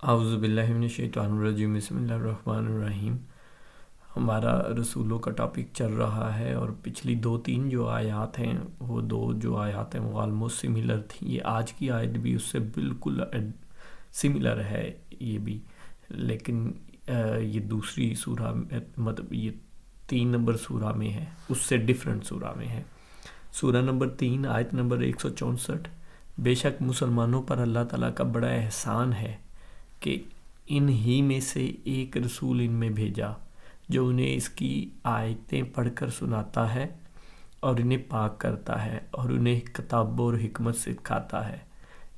اعوذ باللہ من الشیطان الرجیم، بسم اللہ الرحمن الرحیم۔ ہمارا رسولوں کا ٹاپک چل رہا ہے، اور پچھلی 2-3 جو آیات ہیں، وہ جو آیات ہیں وہ آلموسٹ سملر تھیں۔ یہ آج کی آیت بھی اس سے بالکل سملر ہے یہ بھی، لیکن یہ دوسری سورہ مطلب یہ 3 نمبر سورہ میں ہے، اس سے ڈیفرنٹ سورہ میں ہے۔ سورہ نمبر 3 آیت نمبر 164۔ بے شک مسلمانوں پر اللہ تعالیٰ کا بڑا احسان ہے کہ ان ہی میں سے ایک رسول ان میں بھیجا جو انہیں اس کی آیتیں پڑھ کر سناتا ہے اور انہیں پاک کرتا ہے اور انہیں کتاب اور حکمت سکھاتا ہے۔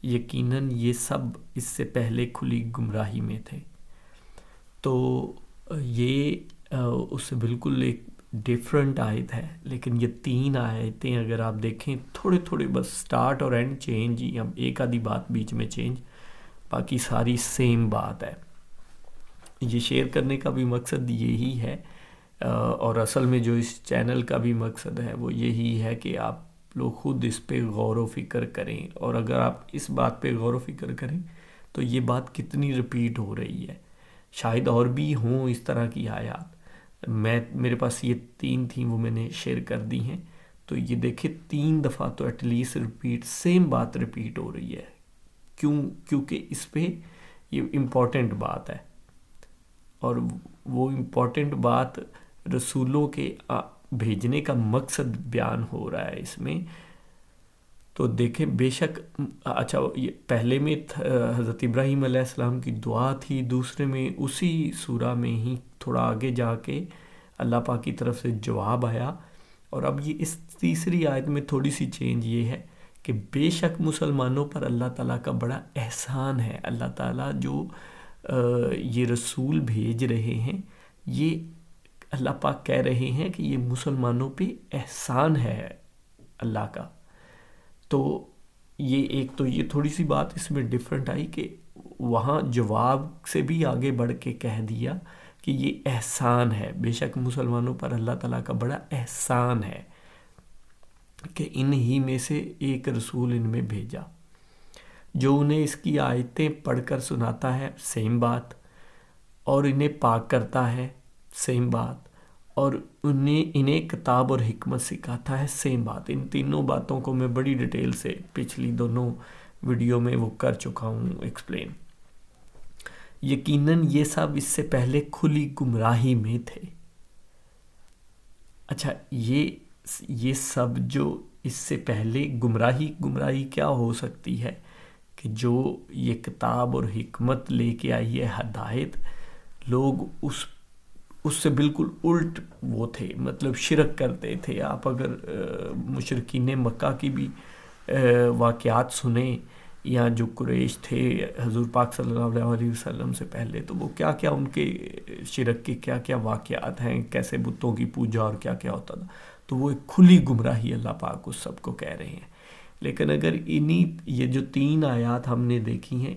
یقیناً یہ سب اس سے پہلے کھلی گمراہی میں تھے۔ تو یہ اس سے بالکل ایک ڈیفرنٹ آیت ہے، لیکن یہ 3 آیتیں اگر آپ دیکھیں تھوڑے بس سٹارٹ اور اینڈ چینج، یا ایک آدھی بات بیچ میں چینج، باقی ساری سیم بات ہے۔ یہ شیئر کرنے کا بھی مقصد یہی ہے، اور اصل میں جو اس چینل کا بھی مقصد ہے وہ یہی ہے کہ آپ لوگ خود اس پہ غور و فکر کریں، اور اگر آپ اس بات پہ غور و فکر کریں تو یہ بات کتنی ریپیٹ ہو رہی ہے۔ شاید اور بھی ہوں اس طرح کی آیات، میرے پاس یہ 3 تھیں، وہ میں نے شیئر کر دی ہیں۔ تو یہ دیکھیں 3 دفعہ تو ایٹ لیسٹ سیم بات ریپیٹ ہو رہی ہے۔ کیونکہ اس پہ یہ امپورٹنٹ بات ہے، اور وہ امپورٹنٹ بات رسولوں کے بھیجنے کا مقصد بیان ہو رہا ہے اس میں۔ تو دیکھیں بے شک اچھا، یہ پہلے میں حضرت ابراہیم علیہ السلام کی دعا تھی، دوسرے میں اسی سورہ میں ہی تھوڑا آگے جا کے اللہ پاک کی طرف سے جواب آیا، اور اب یہ اس تیسری آیت میں تھوڑی سی چینج یہ ہے کہ بے شک مسلمانوں پر اللہ تعالیٰ کا بڑا احسان ہے۔ اللہ تعالیٰ جو یہ رسول بھیج رہے ہیں، یہ اللہ پاک کہہ رہے ہیں کہ یہ مسلمانوں پہ احسان ہے اللہ کا۔ تو یہ تھوڑی سی بات اس میں ڈیفرنٹ آئی کہ وہاں جواب سے بھی آگے بڑھ کے کہہ دیا کہ یہ احسان ہے، بے شک مسلمانوں پر اللہ تعالیٰ کا بڑا احسان ہے کہ ان ہی میں سے ایک رسول ان میں بھیجا جو انہیں اس کی آیتیں پڑھ کر سناتا ہے، سیم بات، اور انہیں پاک کرتا ہے، سیم بات، اور انہیں کتاب اور حکمت سکھاتا ہے، سیم بات۔ ان تینوں باتوں کو میں بڑی ڈیٹیل سے پچھلی دونوں ویڈیو میں وہ کر چکا ہوں ایکسپلین۔ یقیناً یہ سب اس سے پہلے کھلی گمراہی میں تھے۔ اچھا، یہ سب جو اس سے پہلے گمراہی کیا ہو سکتی ہے کہ جو یہ کتاب اور حکمت لے کے آئی ہے، ہدایت، لوگ اس سے بالکل الٹ وہ تھے، مطلب شرک کرتے تھے۔ آپ اگر مشرکین مکہ کی بھی واقعات سنیں، یا جو قریش تھے حضور پاک صلی اللہ علیہ وسلم سے پہلے، تو وہ کیا ان کے شرک کے کیا واقعات ہیں، کیسے بتوں کی پوجا اور کیا ہوتا تھا۔ تو وہ ایک کھلی گمراہی اللہ پاک اس سب کو کہہ رہے ہیں۔ لیکن اگر یہ جو 3 آیات ہم نے دیکھی ہیں،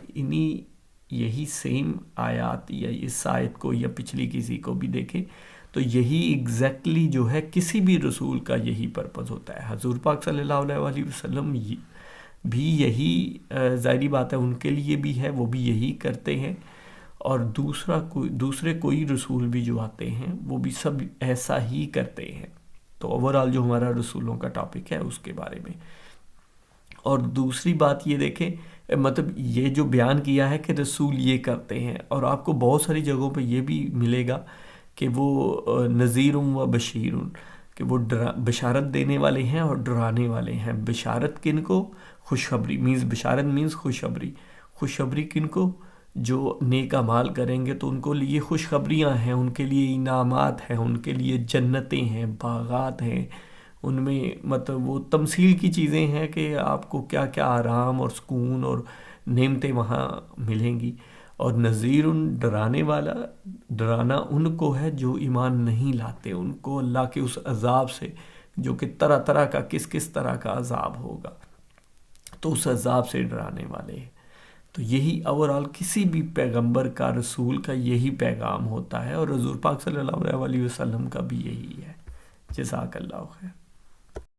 یہی سیم آیات یا اس آیت کو یا پچھلی کسی کو بھی دیکھیں تو یہی ایگزیکٹلی جو ہے کسی بھی رسول کا یہی پرپس ہوتا ہے۔ حضور پاک صلی اللہ علیہ وسلم بھی یہی ظاہری بات ہے ان کے لیے بھی ہے، وہ بھی یہی کرتے ہیں، اور دوسرے کوئی رسول بھی جو آتے ہیں وہ بھی سب ایسا ہی کرتے ہیں۔ تو اوورآل جو ہمارا رسولوں کا ٹاپک ہے اس کے بارے میں۔ اور دوسری بات یہ دیکھیں، مطلب یہ جو بیان کیا ہے کہ رسول یہ کرتے ہیں، اور آپ کو بہت ساری جگہوں پہ یہ بھی ملے گا کہ وہ نذیر و بشیر، کہ وہ بشارت دینے والے ہیں اور ڈرانے والے ہیں۔ بشارت کن کو؟ خوشخبری، بشارت مینز خوشخبری۔ خوشخبری کن کو؟ جو نیک اعمال کریں گے تو ان کو لیے خوشخبریاں ہیں، ان کے لیے انعامات ہیں، ان کے لیے جنتیں ہیں، باغات ہیں، ان میں مطلب وہ تمثیل کی چیزیں ہیں کہ آپ کو کیا آرام اور سکون اور نعمتیں وہاں ملیں گی۔ اور نذیر، ڈرانا ان کو ہے جو ایمان نہیں لاتے، ان کو اللہ کے اس عذاب سے جو کہ طرح کا کس طرح کا عذاب ہوگا، تو اس عذاب سے ڈرانے والے ہیں۔ تو یہی اوورآل کسی بھی پیغمبر کا، رسول کا یہی پیغام ہوتا ہے، اور حضور پاک صلی اللہ علیہ وسلم کا بھی یہی ہے۔ جزاک اللہ خیر۔